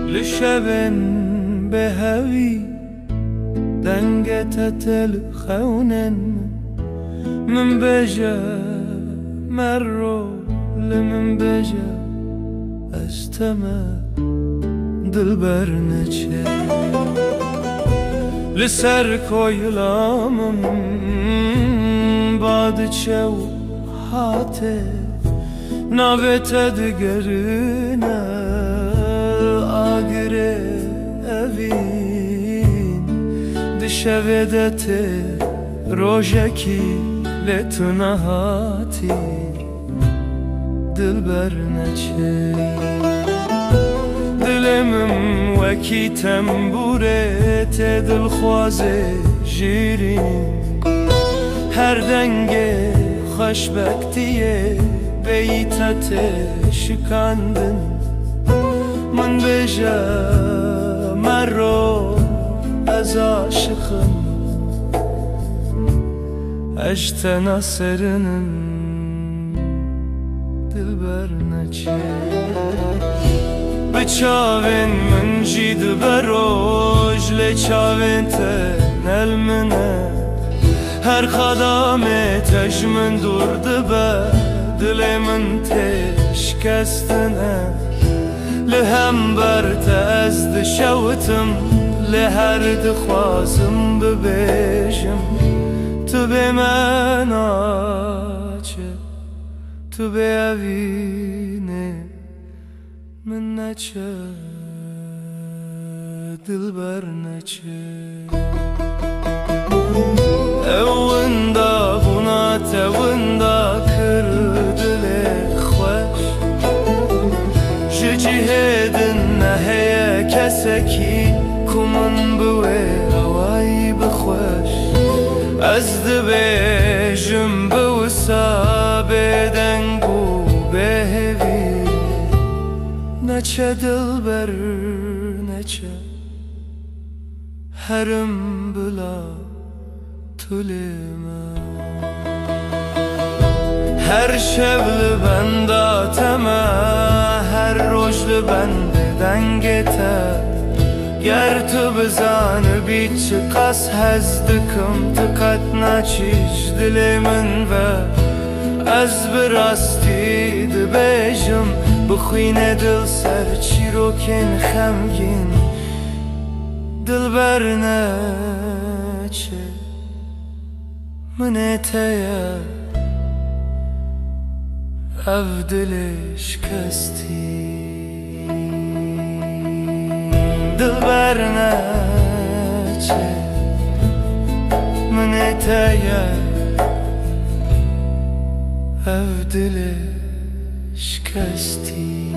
لشبن بهوي دنقة الخونن من بجا مرو لمن بجا استمع دلبر نچه لسر کویلامم باد چو هاته نابت دگرنه آگره اوین دشویدت روژکی لتونه هاتی دلبر نچه دلمم وکی تنبوره ته دلخوازه جیرین هر دنگه خوشبختیه بیتت شکاندن من بجا مرو از عاشقم اشت ناصرنم دلبر نچه بچاوین من جید بروج لچاوین تنل منه هر خدام تجمن دورده به دل من تشکستنه لهم برت از دشوتم لهر دخوازم ببیجم تو به من آچه تو به اوینه من نچه دلبر نچه اوندا بونات اوندا کردل خوش جهدن نهی کسکی کمن بوی هوایی بخوش از دبیجم بوسا بدنگو بهوی نچه دلبر نچه هرم بلا تلمه هر شب لبنداتمه هر روز لبند دنگته گر تو بزن بیچ قص هزدکم تقت نچیش دل من و از براستی دبیجم بخوین دل سر چی رو کن خمگین دلبر نچه من تیا او دلش کستی دلبر نچه من تیا او دلش کستی